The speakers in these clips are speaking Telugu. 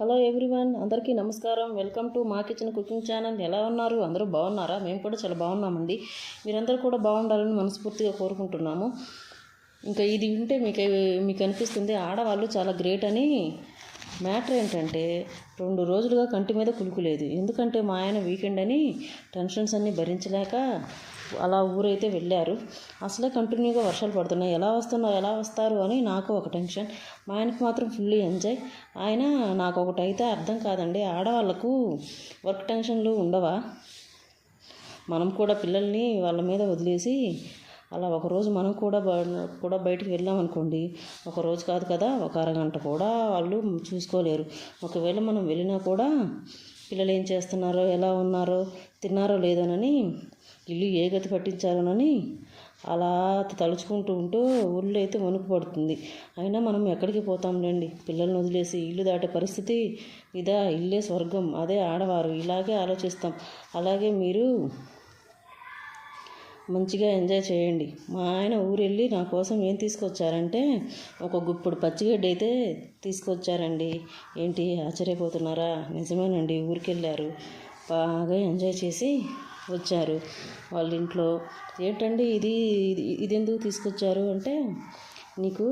హలో ఎవ్రీవన్, అందరికీ నమస్కారం. వెల్కమ్ టు మా కిచెన్ కుకింగ్ ఛానల్. ఎలా ఉన్నారు? అందరూ బాగున్నారా? మేము కూడా చాలా బాగున్నామండి. మీరందరూ కూడా బాగుండాలని మనస్ఫూర్తిగా కోరుకుంటున్నాము. ఇంకా ఇది వింటే మీకు అనిపిస్తుంది ఆడవాళ్ళు చాలా గ్రేట్ అని. మ్యాటర్ ఏంటంటే 2 రోజులుగా కంటి మీద కులుకు లేదు. ఎందుకంటే మా ఆయన వీకెండ్ అని టెన్షన్స్ అన్నీ భరించలేక అలా ఊరైతే వెళ్ళారు. అసలే కంటిన్యూగా వర్షాలు పడుతున్నాయి. ఎలా వస్తారు అని నాకు ఒక టెన్షన్. మా ఆయనకు మాత్రం ఫుల్లీ ఎంజాయ్. ఆయన నాకు ఒకటి అయితే అర్థం కాదండి, ఆడవాళ్ళకు వర్క్ టెన్షన్లు ఉండవా? మనం కూడా పిల్లల్ని వాళ్ళ మీద వదిలేసి అలా ఒకరోజు మనం కూడా బయటికి వెళ్ళామనుకోండి, ఒకరోజు కాదు కదా, ఒక అరగంట కూడా వాళ్ళు చూసుకోలేరు. ఒకవేళ మనం వెళ్ళినా కూడా పిల్లలు ఏం చేస్తున్నారో, ఎలా ఉన్నారో, తిన్నారో లేదోనని, ఇల్లు ఏ గతి పట్టించారోనని అలా తలుచుకుంటూ ఒళ్ళు అయితే వణుకు పడుతుంది. అయినా మనం ఎక్కడికి పోతాంలేండి, పిల్లల్ని వదిలేసి ఇల్లు దాటే పరిస్థితి ఇదా? ఇల్లే స్వర్గం, అదే ఆడవారు. ఇలాగే ఆలోచిస్తాం. అలాగే మీరు మంచిగా ఎంజాయ్ చేయండి. మా ఆయన ఊరెళ్ళి నా కోసం ఏం తీసుకొచ్చారంటే ఒక గుప్పుడు పచ్చిగడ్డి అయితే తీసుకొచ్చారండి. ఏంటి ఆశ్చర్యపోతున్నారా? నిజమేనండి, ఊరికెళ్ళారు, బాగా ఎంజాయ్ చేసి వచ్చారు. వాళ్ళ ఇంట్లో ఏంటండి ఇది ఎందుకు తీసుకొచ్చారు అంటే, నీకు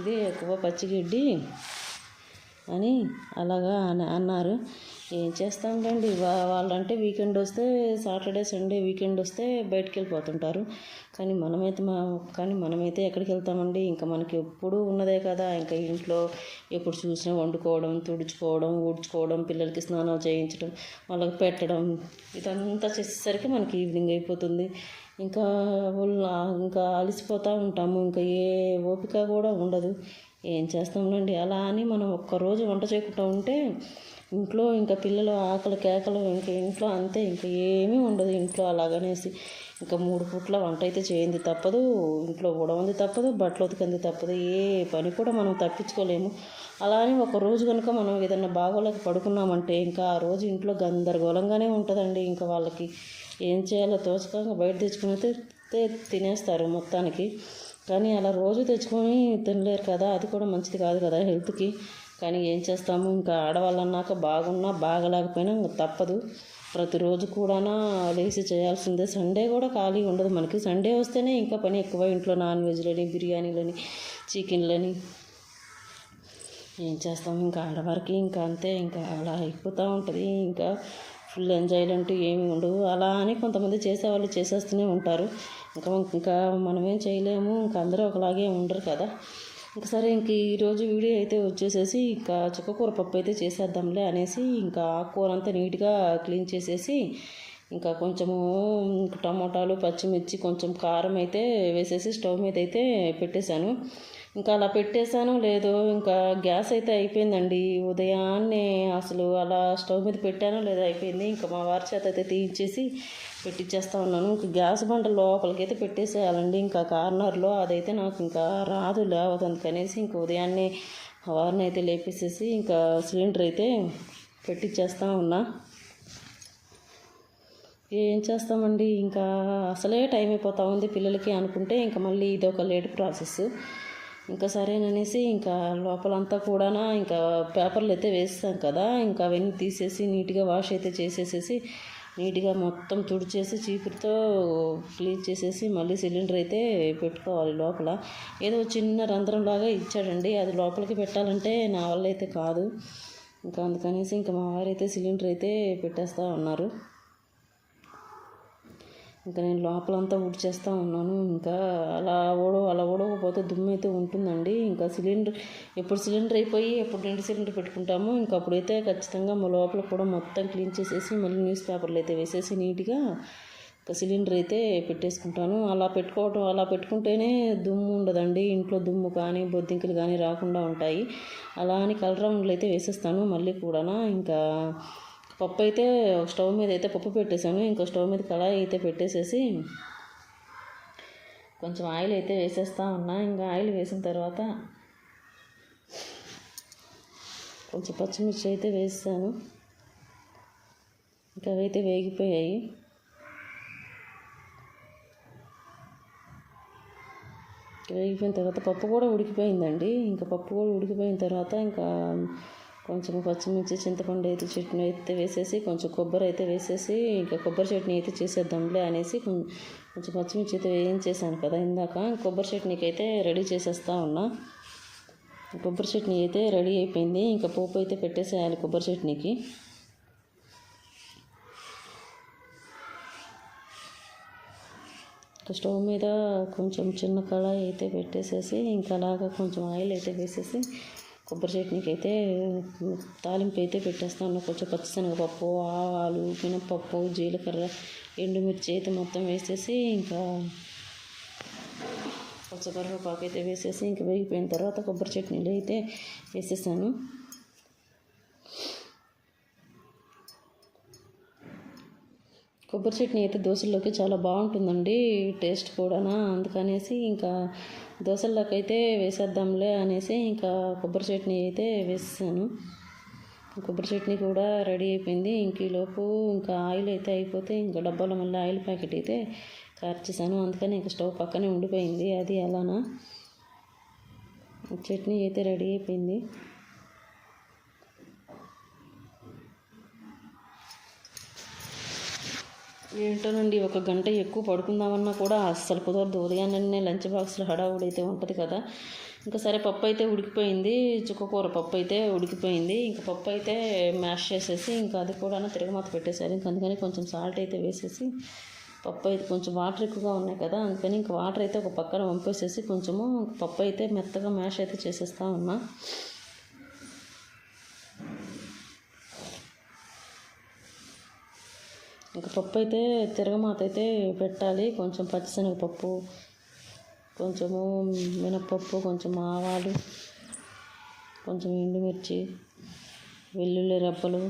ఇదే ఎక్కువ పచ్చిగడ్డి అని అలాగా అన్నారు. ఏం చేస్తాంలేండి, వాళ్ళంటే వీకెండ్ వస్తే, సాటర్డే సండే వీకెండ్ వస్తే బయటికి వెళ్ళిపోతుంటారు. కానీ మనమైతే ఎక్కడికి వెళ్తామండి? ఇంకా మనకి ఎప్పుడు ఉన్నదే కదా. ఇంకా ఇంట్లో ఎప్పుడు చూసినా వండుకోవడం, తుడుచుకోవడం, ఊడ్చుకోవడం, పిల్లలకి స్నానాలు చేయించడం, వాళ్ళకి పెట్టడం, ఇదంతా చేసేసరికి మనకి ఈవినింగ్ అయిపోతుంది. ఇంకా అలసిపోతూ ఉంటాము. ఇంకా ఏ ఓపిక కూడా ఉండదు. ఏం చేస్తాంలేండి. అలా అని మనం ఒక్కరోజు వంట చేయకుండా ఉంటే ఇంట్లో ఇంకా పిల్లలు ఆకలి కేకలు, ఇంకా ఇంట్లో అంతే, ఇంకా ఏమీ ఉండదు ఇంట్లో. అలాగనేసి ఇంకా 3 పూట్ల వంట అయితే చేయింది తప్పదు, ఇంట్లో ఉడవంది తప్పదు, బట్టలు ఉతికింది తప్పదు, ఏ పని కూడా మనం తప్పించుకోలేము. అలా అని ఒకరోజు కనుక మనం ఏదన్నా బాగోలేక పడుకున్నామంటే ఇంకా ఆ రోజు ఇంట్లో గందరగోళంగానే ఉంటుందండి. ఇంకా వాళ్ళకి ఏం చేయాలో తోచక బయట తెచ్చుకుని తినేస్తారు మొత్తానికి. కానీ అలా రోజు తెచ్చుకొని తినలేరు కదా, అది కూడా మంచిది కాదు కదా హెల్త్కి. కానీ ఏం చేస్తాము, ఇంకా ఆడవాళ్ళు అన్నాక బాగున్నా బాగలేకపోయినా ఇంకా తప్పదు. ప్రతిరోజు కూడా లేచి చేయాల్సిందే. సండే కూడా ఖాళీ ఉండదు మనకి. సండే వస్తేనే ఇంకా పని ఎక్కువ. ఇంట్లో నాన్ వెజ్లని, బిర్యానీలని, చికెన్లని. ఏం చేస్తాము, ఇంకా ఆడవారికి ఇంకా అంతే, ఇంకా అలా అయిపోతూ ఉంటుంది. ఇంకా ఫుల్ ఎంజాయ్లు అంటూ ఏమీ ఉండవు. అలా అని కొంతమంది చేసేవాళ్ళు చేసేస్తూనే ఉంటారు. ఇంకా మనమేం చేయలేము. ఇంకా అందరూ ఒకలాగే ఉండరు కదా. ఇంక సరే, ఈరోజు వీడియో అయితే వచ్చేసేసి ఇంకా చుక్కకూర పప్పు అయితే చేసేద్దాంలే అనేసి ఇంకా ఆకుకూర అంతా నీట్గా క్లీన్ చేసేసి ఇంకా కొంచెము టమోటాలు, పచ్చిమిర్చి, కొంచెం కారం అయితే వేసేసి స్టవ్ మీద అయితే పెట్టేశాను. ఇంకా అలా పెట్టేశాను లేదో, ఇంకా గ్యాస్ అయితే అయిపోయిందండి. ఉదయాన్నే అసలు అలా స్టవ్ మీద పెట్టానో లేదో అయిపోయింది. ఇంకా మా వారి చేత అయితే తీయించేసి పెట్టించేస్తూ ఉన్నాను. ఇంకా గ్యాస్ బండ లోపలికైతే పెట్టేసేయాలండి, ఇంకా కార్నర్లో. అదైతే నాకు ఇంకా రాదు, లేవదు. అందుకనేసి ఇంకా ఉదయాన్నే వారిని అయితే లేపేసేసి ఇంకా సిలిండర్ అయితే పెట్టించేస్తూ ఉన్నా. ఏం చేస్తామండి, ఇంకా అసలే టైం అయిపోతూ ఉంది పిల్లలకి అనుకుంటే ఇంకా మళ్ళీ ఇదొక లేట్ ప్రాసెస్. ఇంకా సరేననేసి ఇంకా లోపలంతా కూడా ఇంకా పేపర్లు అయితే వేస్తాం కదా, ఇంకా అవన్నీ తీసేసి నీట్గా వాష్ అయితే చేసేసేసి నీట్గా మొత్తం తుడిచేసి చీపురుతో క్లీన్ చేసేసి మళ్ళీ సిలిండర్ అయితే పెట్టుకోవాలి. లోపల ఏదో చిన్న రంధ్రంలాగా ఇచ్చాడండి, అది లోపలికి పెట్టాలంటే నా వల్ల అయితే కాదు. ఇంకా అందుకనేసి ఇంకా మా వారైతే సిలిండర్ అయితే పెట్టేస్తూ ఉన్నారు. ఇంకా నేను లోపలంతా ఊడ్చేస్తూ ఉన్నాను. ఇంకా అలా ఓడకపోతే దుమ్ము అయితే ఉంటుందండి. ఇంకా ఎప్పుడు సిలిండర్ అయిపోయి ఎప్పుడు 2 సిలిండర్ పెట్టుకుంటాము, ఇంకా అప్పుడైతే ఖచ్చితంగా మా లోపల కూడా మొత్తం క్లీన్ చేసేసి మళ్ళీ న్యూస్ పేపర్లు అయితే వేసేసి నీట్గా ఇంకా సిలిండర్ అయితే పెట్టేసుకుంటాను. అలా పెట్టుకుంటేనే దుమ్ము ఉండదండి. ఇంట్లో దుమ్ము కానీ బొద్దింకలు కానీ రాకుండా ఉంటాయి. అలా అని కలరౌండ్లు అయితే వేసేస్తాను మళ్ళీ కూడా. ఇంకా పప్పు అయితే స్టవ్ మీద అయితే పప్పు పెట్టేశాను. ఇంకా స్టవ్ మీద కళాయి అయితే పెట్టేసేసి కొంచెం ఆయిల్ అయితే వేసేస్తూ ఉన్నా. ఇంకా ఆయిల్ వేసిన తర్వాత కొంచెం పచ్చిమిర్చి అయితే వేసాను. ఇంకా అవైతే వేగిపోయాయి. వేగిపోయిన తర్వాత పప్పు కూడా ఉడికిపోయిందండి. ఇంకా పప్పు కూడా ఉడికిపోయిన తర్వాత ఇంకా కొంచెం పచ్చిమిర్చి చింతపండు అయితే చట్నీ అయితే వేసేసి కొంచెం కొబ్బరి అయితే వేసేసి ఇంకా కొబ్బరి చట్నీ అయితే చేసేద్దాంలే అనేసి కొంచెం పచ్చిమిర్చి అయితే వేయించేసాను కదా ఇందాక. కొబ్బరి చట్నీకి అయితే రెడీ చేసేస్తా ఉన్నా. కొబ్బరి చట్నీ అయితే రెడీ అయిపోయింది. ఇంకా పోపు అయితే పెట్టేసేయాలి కొబ్బరి చట్నీకి. స్టవ్ మీద కొంచెం చిన్న కళాయి అయితే పెట్టేసేసి ఇంకా అలాగా కొంచెం ఆయిల్ అయితే వేసేసి కొబ్బరి చట్నీకి అయితే తాలింపు అయితే పెట్టేస్తాను. కొంచెం పచ్చిశనగపప్పు, ఆవాలు, మినపప్పు, జీలకర్ర, ఎండుమిర్చి అయితే మొత్తం వేసేసి ఇంకా కొంచెం కరివేపాకు అయితే వేసేసి ఇంకా వేగిపోయిన తర్వాత కొబ్బరి చట్నీలు అయితే వేసేసాను. కొబ్బరి చట్నీ అయితే దోశల్లోకి చాలా బాగుంటుందండి, టేస్ట్ కూడా. అందుకనేసి ఇంకా దోశల్లోకి అయితే వేసేద్దాంలే అనేసి ఇంకా కొబ్బరి చట్నీ అయితే వేసేసాను. కొబ్బరి చట్నీ కూడా రెడీ అయిపోయింది. ఇంక ఈలోపు ఇంకా ఆయిల్ అయితే అయిపోతే ఇంకా డబ్బాలో మళ్ళీ ఆయిల్ ప్యాకెట్ అయితే కార్చేసాను. అందుకని ఇంకా స్టవ్ పక్కనే ఉండిపోయింది. అది అలానా చట్నీ అయితే రెడీ అయిపోయింది. ఏంటోనండి, ఒక గంట ఎక్కువ పడుకుందామన్నా కూడా అస్సలు కుదరదు. ఉదయాన్నే లంచ్ బాక్స్లో హడావుడి అయితే ఉంటుంది కదా. ఇంకా సరే పప్పు అయితే ఉడికిపోయింది, చుక్కకూర పప్పు అయితే ఉడికిపోయింది. ఇంకా పప్పు అయితే మ్యాష్ చేసేసి ఇంకా అది కూడా తిరగమాత పెట్టేశారు. ఇంక అందుకని కొంచెం సాల్ట్ అయితే వేసేసి పప్పు అయితే కొంచెం వాటర్ ఎక్కువగా ఉన్నాయి కదా, అందుకని ఇంకా వాటర్ అయితే ఒక పక్కన వంపేసేసి కొంచెము పప్పు అయితే మెత్తగా మ్యాష్ అయితే చేసేస్తా ఉన్నా. ఇంకా పప్పు అయితే తిరగమాత అయితే పెట్టాలి. కొంచెం పచ్చిశనగపప్పు, కొంచెము మినప్పప్పు, కొంచెం ఆవాలు, కొంచెం ఎండుమిర్చి, వెల్లుల్లి రెబ్బలు,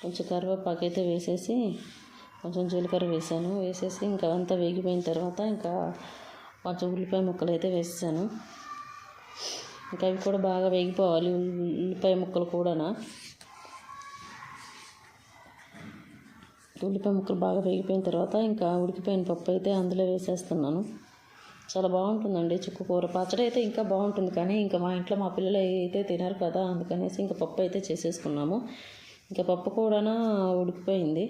కొంచెం కరివేపాకు అయితే వేసేసి కొంచెం జీలకర్ర వేసేసి ఇంకా అంతా వేగిపోయిన తర్వాత ఇంకా కొంచెం ఉల్లిపాయ ముక్కలు అయితే వేసేసాను. ఇంకా అవి కూడా బాగా వేగిపోవాలి, ఉల్లిపాయ ముక్కలు కూడా. ఉల్లిపాయ ముక్కలు బాగా వేగిపోయిన తర్వాత ఇంకా ఉడికిపోయిన పప్పు అయితే అందులో వేసేస్తున్నాను. చాలా బాగుంటుందండి చుక్కకూర పచ్చడి అయితే ఇంకా బాగుంటుంది. కానీ ఇంకా మా ఇంట్లో మా పిల్లలు అయితే తినరు కదా, అందుకనేసి ఇంకా పప్పు అయితే చేసేసుకున్నాము. ఇంకా పప్పు కూడా ఉడికిపోయింది.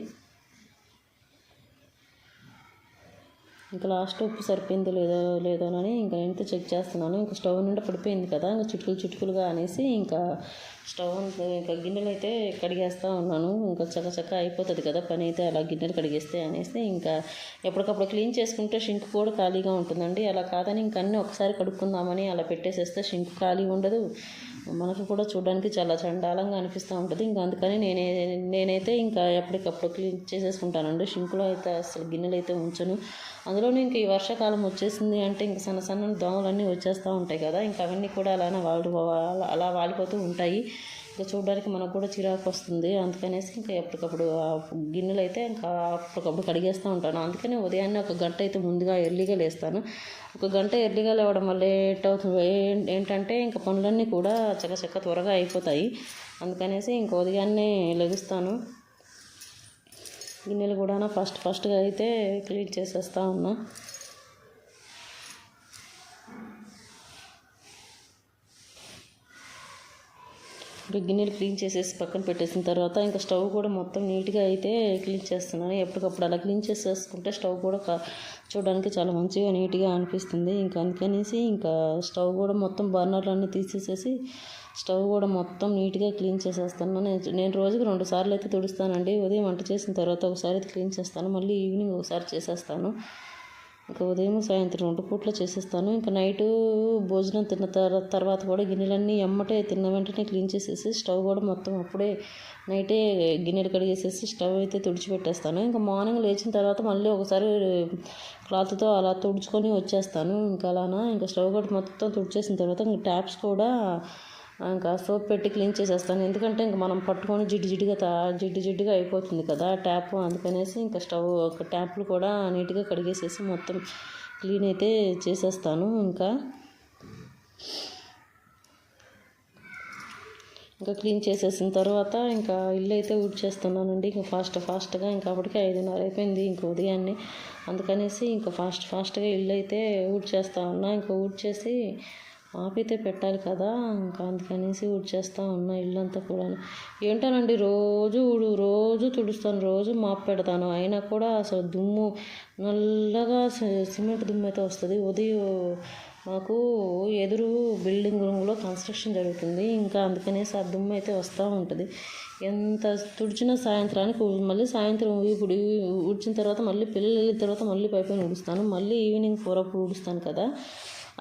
ఇంకా లాస్ట్ ఉప్పు సరిపోయిందో లేదోనని ఇంకా నేనైతే చెక్ చేస్తున్నాను. ఇంకా స్టవ్ నుండి పడిపోయింది కదా, ఇంకా చిటుకులుగా అనేసి ఇంకా స్టవ్ ఇంకా గిన్నెలు అయితే కడిగేస్తూ ఉన్నాను. ఇంకా చక్క అయిపోతుంది కదా పని అయితే అలా గిన్నెలు కడిగేస్తే అనేసి ఇంకా ఎప్పటికప్పుడు క్లీన్ చేసుకుంటే షింక్ కూడా ఖాళీగా ఉంటుందండి. అలా కాదని ఇంక అన్నీ ఒకసారి కడుక్కుందామని అలా పెట్టేసేస్తే షింక్ ఖాళీ ఉండదు, మనకు కూడా చూడడానికి చాలా చండాలంగా అనిపిస్తూ ఉంటుంది. ఇంకా అందుకని నేనైతే ఇంకా ఎప్పటికప్పుడు క్లీన్ చేసేసుకుంటానండి. షింకులో అయితే అసలు గిన్నెలు అయితే ఉంచను. అందులోనే ఇంక ఈ వర్షాకాలం వచ్చేసింది అంటే ఇంక సన్న దోమలన్నీ వచ్చేస్తూ ఉంటాయి కదా, ఇంకా అవన్నీ కూడా అలా వాలిపోతూ ఉంటాయి. ఇంకా చూడడానికి మనకు కూడా చిరాకు వస్తుంది. అందుకనేసి ఇంకా ఎప్పటికప్పుడు గిన్నెలు అయితే ఇంకా అప్పటికప్పుడు కడిగేస్తూ ఉంటాను. అందుకని ఉదయాన్నే ఒక గంట అయితే ముందుగా ఎర్లీగా లేస్తాను. ఒక గంట ఎర్లీగా లేవడం వల్ల ఏంటంటే ఇంకా పనులన్నీ కూడా చక్క త్వరగా అయిపోతాయి. అందుకనేసి ఇంకా ఉదయాన్నే లెగుస్తాను. గిన్నెలు కూడా ఫస్ట్గా అయితే క్లీన్ చేసేస్తూ ఉన్నా. గిన్నెలు క్లీన్ చేసేసి పక్కన పెట్టేసిన తర్వాత ఇంకా స్టవ్ కూడా మొత్తం నీట్గా అయితే క్లీన్ చేస్తున్నాను. ఎప్పటికప్పుడు అలా క్లీన్ చేసేసుకుంటే స్టవ్ కూడా చూడడానికి చాలా మంచిగా నీట్గా అనిపిస్తుంది. ఇంకా అందుకనేసి ఇంకా స్టవ్ కూడా మొత్తం బర్నర్లన్నీ తీసేసేసి స్టవ్ కూడా మొత్తం నీట్గా క్లీన్ చేసేస్తాను. నేను రోజుకి 2 సార్లు అయితే తుడుస్తానండి. ఉదయం వంట చేసిన తర్వాత ఒకసారి అయితే క్లీన్ చేస్తాను, మళ్ళీ ఈవినింగ్ ఒకసారి చేసేస్తాను. ఇంకా ఉదయం సాయంత్రం 2 పూట్లు చేసేస్తాను. ఇంకా నైటు భోజనం తిన్న తర్వాత కూడా గిన్నెలన్నీ ఎమ్మటే తిన్న వెంటనే క్లీన్ చేసేసి స్టవ్ కూడా మొత్తం అప్పుడే నైటే గిన్నెలు కడిగేసేసి స్టవ్ అయితే తుడిచిపెట్టేస్తాను. ఇంకా మార్నింగ్ లేచిన తర్వాత మళ్ళీ ఒకసారి క్లాత్తో అలా తుడుచుకొని వచ్చేస్తాను. ఇంకా అలానా ఇంకా స్టవ్ కూడా మొత్తం తుడిచేసిన తర్వాత ఇంకా ట్యాప్స్ కూడా ఇంకా సోప్ పెట్టి క్లీన్ చేసేస్తాను. ఎందుకంటే ఇంకా మనం పట్టుకొని జిడ్డుగా అయిపోతుంది కదా ట్యాప్. అందుకనేసి ఇంకా స్టవ్ ట్యాప్లు కూడా నీట్గా కడిగేసేసి మొత్తం క్లీన్ అయితే చేసేస్తాను. ఇంకా క్లీన్ చేసేసిన తర్వాత ఇంకా ఇల్లు అయితే ఊడ్చేస్తున్నానండి. ఇంకా ఫాస్ట్గా ఇంకా అప్పటికే 5:30 అయిపోయింది ఇంకా ఉదయాన్నే. అందుకనేసి ఇంకా ఫాస్ట్గా ఇల్లు అయితే ఊడ్చేస్తా ఉన్నా. ఇంకా ఊడ్చేసి మాపైతే పెట్టాలి కదా, ఇంకా అందుకనేసి ఊడ్చేస్తూ ఉన్నా ఇల్లంతా కూడా. ఏంటోనండి, రోజు తుడుస్తాను, రోజు మాపు పెడతాను, అయినా కూడా అసలు దుమ్ము నల్లగా సిమెంట్ దుమ్ము అయితే వస్తుంది. ఉదయం మాకు ఎదురు బిల్డింగ్ రూమ్లో కన్స్ట్రక్షన్ జరుగుతుంది, ఇంకా అందుకనేసి ఆ దుమ్ము అయితే వస్తూ ఉంటుంది. ఎంత తుడిచినా సాయంత్రానికి మళ్ళీ సాయంత్రం ఇప్పుడు ఊడ్చిన తర్వాత మళ్ళీ పిల్లలు వెళ్ళిన తర్వాత మళ్ళీ పైపైన ఊడుస్తాను, మళ్ళీ ఈవినింగ్ 4 అప్పుడు ఊడుస్తాను కదా.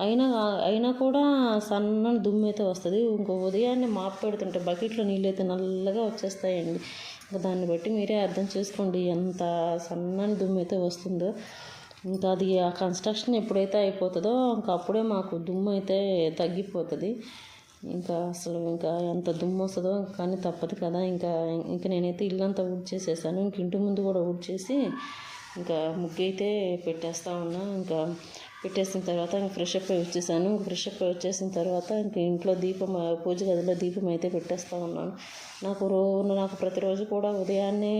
అయినా కూడా సన్నని దుమ్ము అయితే వస్తుంది. ఇంకో ఉదయాన్నే మాపు పెడుతుంటే బకెట్లో నీళ్ళు అయితే నల్లగా వచ్చేస్తాయండి. ఇంకా దాన్ని బట్టి మీరే అర్థం చేసుకోండి ఎంత సన్నని దుమ్ము అయితే వస్తుందో. ఇంకా అది ఆ కన్స్ట్రక్షన్ ఎప్పుడైతే అయిపోతుందో ఇంకా అప్పుడే మాకు దుమ్ము అయితే తగ్గిపోతుంది. ఇంకా అసలు ఇంకా ఎంత దుమ్ము వస్తుందో కానీ తప్పదు కదా. ఇంకా నేనైతే ఇల్లంతా ఊడ్చేసేసాను. ఇంక ఇంటి ముందు కూడా ఊడ్చేసి ఇంకా ముగ్గు అయితే పెట్టేస్తూ ఉన్నా. ఇంకా పెట్టేసిన తర్వాత ఇంక ఫ్రెష్ అప్ అయి వచ్చేసాను. ఫ్రెష్ అప్ అయి వచ్చేసిన తర్వాత ఇంక ఇంట్లో పూజ గదిలో దీపం అయితే పెట్టేస్తూ ఉన్నాను. నాకు ప్రతిరోజు కూడా ఉదయాన్నే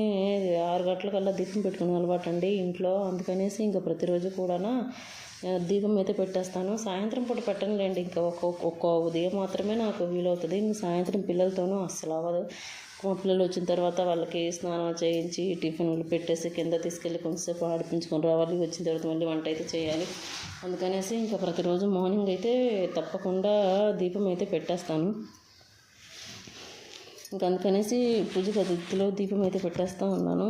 6 గంటలకల్లా దీపం పెట్టుకునే అలవాటు అండి ఇంట్లో. అందుకనేసి ఇంకా ప్రతిరోజు కూడా దీపం అయితే పెట్టేస్తాను. సాయంత్రం పూట పెట్టనులేండి, ఇంకా ఒక్క ఉదయం మాత్రమే నాకు వీలవుతుంది. ఇంక సాయంత్రం పిల్లలతోనూ అస్సలు అవ్వదు. మా పిల్లలు వచ్చిన తర్వాత వాళ్ళకి స్నానాలు చేయించి టిఫిన్లు పెట్టేసి కింద తీసుకెళ్ళి కొంచెంసేపు ఆడిపించుకొని రావాలి. వచ్చిన తర్వాత మళ్ళీ వంట అయితే చేయాలి. అందుకనేసి ఇంకా ప్రతిరోజు మార్నింగ్ అయితే తప్పకుండా దీపం అయితే పెట్టేస్తాను. ఇంకా అందుకనేసి పూజ గదిలో దీపం అయితే పెట్టేస్తూ ఉన్నాను.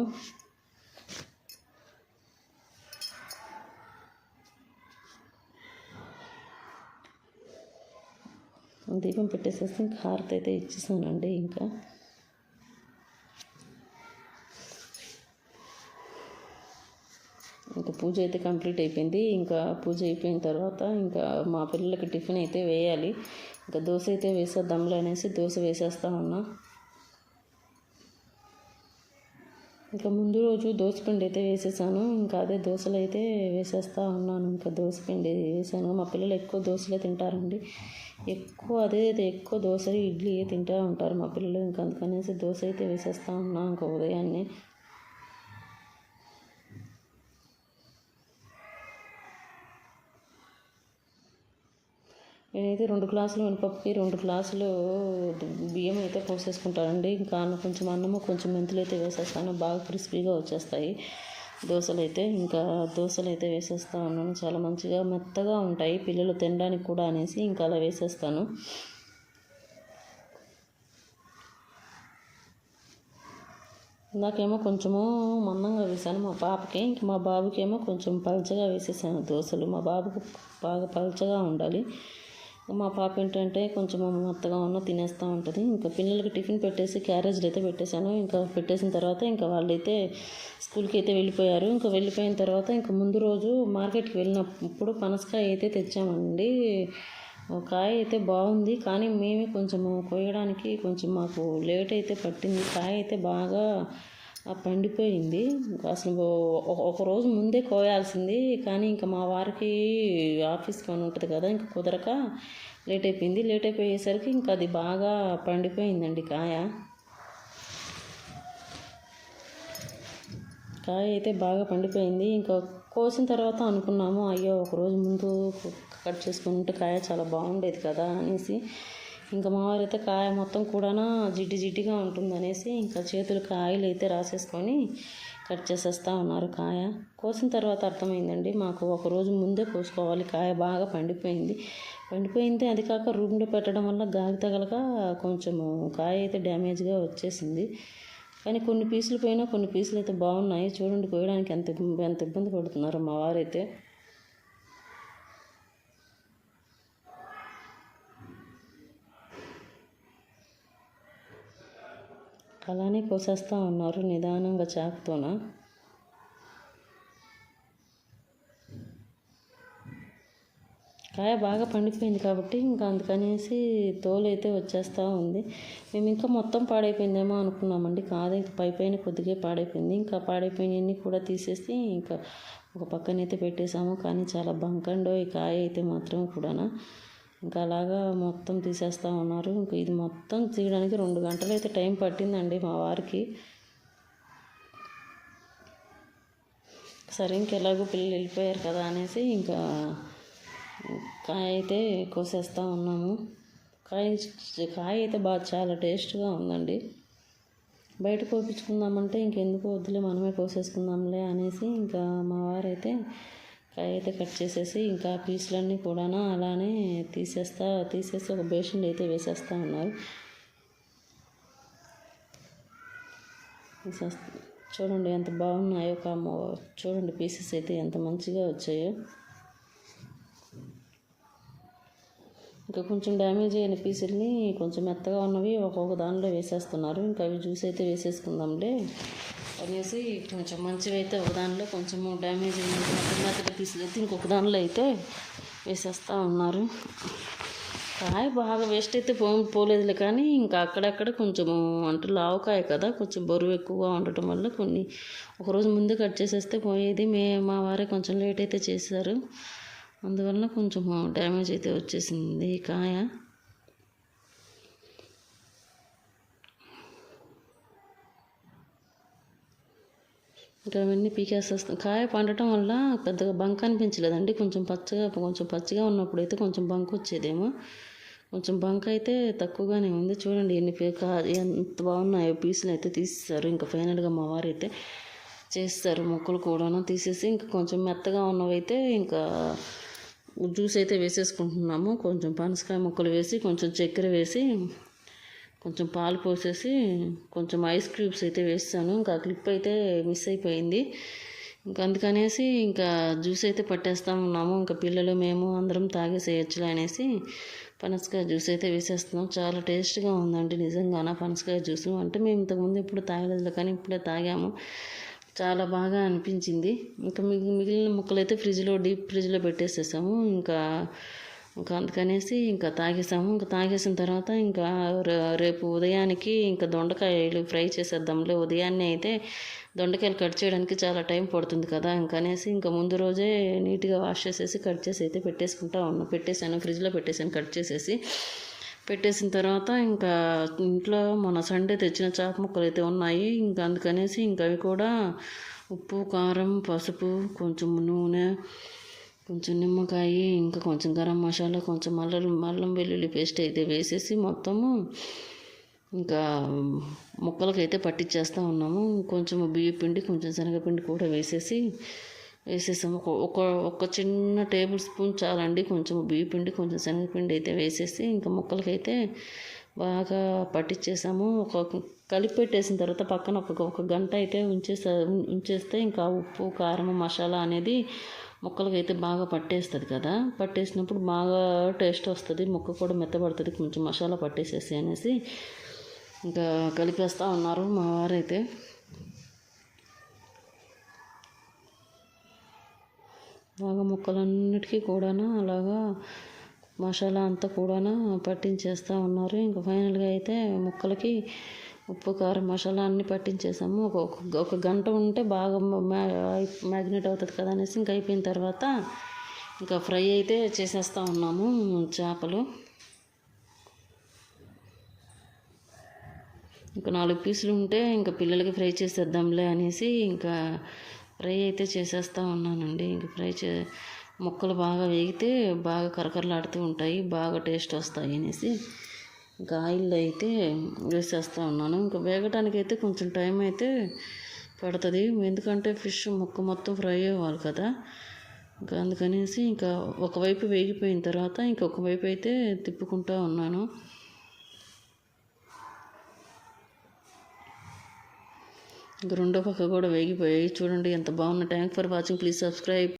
దీపం పెట్టేసేసి ఇంకా హారతి అయితే ఇచ్చేసానండి. ఇంకా పూజ అయితే కంప్లీట్ అయిపోయింది. ఇంకా పూజ అయిపోయిన తర్వాత ఇంకా మా పిల్లలకి టిఫిన్ అయితే వేయాలి. ఇంకా దోశ అయితే వేసేద్దాంలే అనేసి దోశ వేసేస్తా ఉన్నా. ఇంకా ముందు రోజు దోసపిండి అయితే వేసేసాను. ఇంకా అదే దోశలు అయితే వేసేస్తూ ఉన్నాను. ఇంకా దోసపిండి వేసాను. మా పిల్లలు ఎక్కువ దోశలే తింటారండి. ఎక్కువ దోశలు ఇడ్లీ తింటూ ఉంటారు మా పిల్లలు. ఇంకా అందుకనేసి దోశ అయితే వేసేస్తూ ఉన్నా ఇంకా ఉదయాన్నే. నేనైతే 2 గ్లాసులు మినపప్పుకి 2 గ్లాసులు బియ్యం అయితే పోసేసుకుంటానండి. ఇంకా కొంచెం అన్నము కొంచెం మెంతులు అయితే వేసేస్తాను, బాగా క్రిస్పీగా వచ్చేస్తాయి దోశలు అయితే వేసేస్తూ ఉన్నాను. చాలా మంచిగా మెత్తగా ఉంటాయి పిల్లలు తినడానికి కూడా అనేసి ఇంకా అలా వేసేస్తాను. నాకేమో కొంచెము మందంగా వేసాను మా పాపకి, ఇంక మా బాబుకేమో కొంచెం పలచగా వేసేసాను దోశలు. మా బాబుకు బాగా పలచగా ఉండాలి, మా పాప ఏంటంటే కొంచెం మెత్తగా తినేస్తూ ఉంటుంది. ఇంకా పిల్లలకి టిఫిన్ పెట్టేసి క్యారేజ్లు అయితే పెట్టేశాను. ఇంకా పెట్టేసిన తర్వాత ఇంకా వాళ్ళైతే స్కూల్కి అయితే వెళ్ళిపోయారు. ఇంకా వెళ్ళిపోయిన తర్వాత ఇంకా ముందు రోజు మార్కెట్కి వెళ్ళినప్పుడు పనసకాయ అయితే తెచ్చామండి. కాయ అయితే బాగుంది, కానీ మేమే కొంచెము కోయడానికి కొంచెం మాకు లేట్ అయితే పట్టింది. కాయ అయితే బాగా పండిపోయింది. అసలు ఒకరోజు ముందే కోయాల్సింది, కానీ ఇంకా మా వారికి ఆఫీస్కి అని ఉంటుంది కదా, ఇంకా కుదరక లేట్ అయిపోయింది. లేట్ అయిపోయేసరికి ఇంకా అది బాగా పండిపోయిందండి. కాయ అయితే బాగా పండిపోయింది. ఇంకా కోసిన తర్వాత అనుకున్నాము, అయ్యో ఒకరోజు ముందు కట్ చేసుకుంటే కాయ చాలా బాగుండేది కదా అనేసి. ఇంకా మా వారైతే కాయ మొత్తం కూడా జిడ్డుగా ఉంటుందనేసి ఇంకా చేతులకు ఆయిల్ అయితే రాసేసుకొని కట్ చేసేస్తూ ఉన్నారు. కాయ కోసిన తర్వాత అర్థమైందండి మాకు, ఒకరోజు ముందే కోసుకోవాలి. కాయ బాగా పండిపోయింది. అది కాక రూమ్లో పెట్టడం వల్ల గాలి తగలక కొంచెము కాయ అయితే డ్యామేజ్గా వచ్చేసింది. కానీ కొన్ని పీసులు పోయినా కొన్ని పీసులు అయితే బాగున్నాయి. చూడండి, కోయడానికి ఎంత ఇబ్బంది పడుతున్నారు మా వారైతే. అలానే కోసేస్తూ ఉన్నారు నిదానంగా చాకుతోన. కాయ బాగా పండిపోయింది కాబట్టి ఇంకా అందుకనేసి తోలు అయితే వచ్చేస్తూ ఉంది. మేము ఇంకా మొత్తం పాడైపోయిందేమో అనుకున్నామండి, కాదు ఇంకా పైన కొద్దిగా పాడైపోయింది. ఇంకా పాడైపోయినవన్నీ కూడా తీసేసి ఇంకా ఒక పక్కనైతే పెట్టేశాము. కానీ చాలా బంకండో ఈ కాయ అయితే మాత్రం కూడా ఇంకా అలాగా మొత్తం తీసేస్తూ ఉన్నారు. ఇంకా ఇది మొత్తం తీయడానికి 2 గంటలు అయితే టైం పట్టిందండి మా వారికి. సరే ఇంకెలాగో పిల్లలు వెళ్ళిపోయారు కదా అనేసి ఇంకా కాయ అయితే కోసేస్తూ ఉన్నాము. కాయ కాయ అయితే బాగా చాలా టేస్ట్గా ఉందండి. బయట కోపించుకుందామంటే ఇంకెందుకు వద్దులే మనమే కోసేసుకుందాంలే అనేసి ఇంకా మా వారైతే కాయ అయితే కట్ చేసేసి ఇంకా పీసులన్నీ కూడా అలానే తీసేసి ఒక బేషన్ అయితే వేసేస్తూ ఉన్నారు. చూడండి ఎంత బాగున్నాయో చూడండి పీసెస్ అయితే ఎంత మంచిగా వచ్చాయో. ఇంకా కొంచెం డ్యామేజ్ అయిన పీసుల్ని కొంచెం మెత్తగా ఉన్నవి ఒక్కొక్క దానిలో వేసేస్తున్నారు. ఇంకా అవి జ్యూస్ అయితే వేసేసుకుందాంలే అనేసి కొంచెం మంచివి అయితే ఒక దానిలో, కొంచెము డ్యామేజ్ అయిన మెత్తటి పీసులు అయితే ఇంకొక దానిలో అయితే వేసేస్తూ ఉన్నారు. కాయ బాగా వేస్ట్ అయితే పోలేదులే, కానీ ఇంకా అక్కడక్కడ కొంచెము అంటే లావుకాయ కదా, కొంచెం బరువు ఎక్కువగా ఉండటం వల్ల కొన్ని ఒకరోజు ముందు కట్ చేసేస్తే పోయేది. మా వారే కొంచెం లేట్ అయితే చేశారు, అందువల్ల కొంచెం డ్యామేజ్ అయితే వచ్చేసింది కాయ. ఇంకా అవన్నీ పీకేసేస్తాం. కాయ పండటం వల్ల పెద్దగా బంక అనిపించలేదండి. కొంచెం పచ్చిగా ఉన్నప్పుడు అయితే కొంచెం బంక వచ్చేదేమో, కొంచెం బంక అయితే తక్కువగానే ఉంది. చూడండి ఎంత బాగున్నాయో పీసులు అయితే తీసేస్తారు. ఇంకా ఫైనల్గా మా వారు అయితే చేస్తారు ముక్కలు కూడా తీసేసి, ఇంకా కొంచెం మెత్తగా ఉన్నవైతే ఇంకా జ్యూస్ అయితే వేసేసుకుంటున్నాము. కొంచెం పనసకాయ ముక్కలు వేసి, కొంచెం చక్కెర వేసి, కొంచెం పాలు పోసేసి, కొంచెం ఐస్ క్యూబ్స్ అయితే వేస్తాను. ఇంకా క్లిప్ అయితే మిస్ అయిపోయింది. ఇంకా అందుకనేసి ఇంకా జ్యూస్ అయితే పట్టేస్తూ ఉన్నాము. ఇంకా పిల్లలు మేము అందరం తాగేసేయచ్చులే అనేసి పనసకాయ జ్యూస్ అయితే వేసేస్తున్నాం. చాలా టేస్ట్గా ఉందండి నిజంగానే పనసకాయ జ్యూస్. అంటే మేము ఇంతకుముందు ఎప్పుడు తాగలేదు, కానీ ఇప్పుడే తాగాము. చాలా బాగా అనిపించింది. ఇంకా మిగిలిన ముక్కలు అయితే డీప్ ఫ్రిడ్జ్లో పెట్టేసేసాము. ఇంకా అందుకనేసి ఇంకా తాగేసాము. ఇంకా తాగేసిన తర్వాత ఇంకా రేపు ఉదయానికి ఇంకా దొండకాయలు ఫ్రై చేసేద్దాంలే. ఉదయాన్నే అయితే దొండకాయలు కట్ చేయడానికి చాలా టైం పడుతుంది కదా, ఇంకనేసి ఇంకా ముందు రోజే నీట్గా వాష్ చేసేసి కట్ చేసి అయితే పెట్టేశాను, ఫ్రిడ్జ్లో పెట్టేశాను. కట్ చేసేసి పెట్టేసిన తర్వాత ఇంకా ఇంట్లో మన సండే తెచ్చిన చేప ముక్కలు అయితే ఉన్నాయి. ఇంకా అందుకనేసి ఇంకా అవి కూడా ఉప్పు, కారం, పసుపు, కొంచెం నూనె, కొంచెం నిమ్మకాయ, ఇంకా కొంచెం గరం మసాలా, కొంచెం అల్లం వెల్లుల్లి పేస్ట్ అయితే వేసేసి మొత్తము ఇంకా ముక్కలకైతే పట్టించేస్తూ ఉన్నాము. కొంచెం బియ్య పిండి, కొంచెం శనగపిండి కూడా వేసేసాము. ఒక చిన్న టేబుల్ స్పూన్ చాలండి. కొంచెం బియ్య పిండి, కొంచెం శనగపిండి అయితే వేసేసి ఇంకా ముక్కలకైతే బాగా పట్టించేసాము. కలిపి పెట్టేసిన తర్వాత పక్కన ఒక గంట అయితే ఉంచేస్తే ఇంకా ఉప్పు, కారం, మసాలా అనేది ముక్కలకైతే బాగా పట్టేస్తుంది కదా. పట్టేసినప్పుడు బాగా టేస్ట్ వస్తుంది, ముక్క కూడా మెత్తబడుతుంది కొంచెం మసాలా పట్టేసేసి అనేసి ఇంకా కలిపేస్తూ ఉన్నారు మా వారైతే. బాగా ముక్కలన్నిటికీ కూడా అలాగా మసాలా అంతా కూడా పట్టించేస్తూ ఉన్నారు. ఇంకా ఫైనల్గా అయితే ముక్కలకి ఉప్పు, కారం, మసాలా అన్నీ పట్టించేసాము. ఒక గంట ఉంటే బాగా మ్యాగ్నేట్ అవుతుంది కదా అనేసి ఇంకా అయిపోయిన తర్వాత ఇంకా ఫ్రై అయితే చేసేస్తూ ఉన్నాము చేపలు. ఇంకా 4 పీసులు ఉంటే ఇంకా పిల్లలకి ఫ్రై చేసేద్దాంలే అనేసి ఇంకా ఫ్రై అయితే చేసేస్తూ ఉన్నానండి. ఇంక ముక్కలు బాగా వేగితే బాగా కరకరలాడుతూ ఉంటాయి, బాగా టేస్ట్ వస్తాయి అనేసి ఇంకా ఆయిల్లో అయితే వేసేస్తూ ఉన్నాను. ఇంకా వేగటానికి అయితే కొంచెం టైం అయితే పడుతుంది, ఎందుకంటే ఫిష్ ముక్క మొత్తం ఫ్రై అవ్వాలి కదా. ఇంకా అందుకనేసి ఇంకా ఒకవైపు వేగిపోయిన తర్వాత ఇంకొక వైపు అయితే తిప్పుకుంటూ ఉన్నాను. ఇంకా రెండో పక్క కూడా వేగిపోయాయి. చూడండి ఎంత బాగున్నా. Thank for watching. Please subscribe.